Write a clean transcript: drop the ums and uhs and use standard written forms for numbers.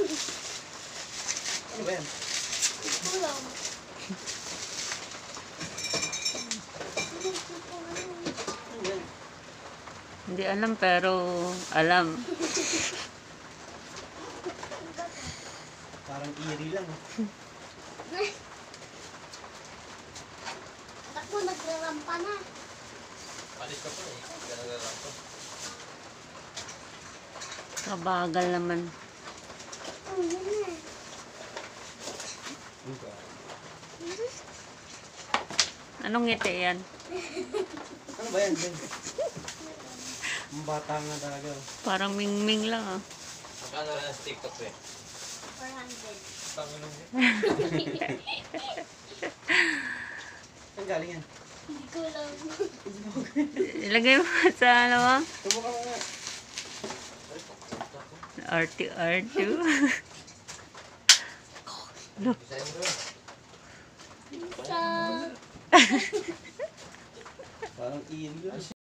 Ano ba yan? Ulam. Ano ba yan? Hindi alam pero alam. Parang eerie lang. Takbo, nagre-rampa na. Alis ka pa eh. Ganun lang to. Kabagal naman. Oh, yun na. Anong ngiti yan? Ano ba yan? Ang bata nga talaga. Parang mingming lang ah. Magkano lang sa TikTok eh? 400. Pangulong eh. Saan galing yan? Hindi ko alam. Ilagay mo sa ano mo? Subukan mo nga. RT. Bisayin mo. Sa... Parang eerie lang.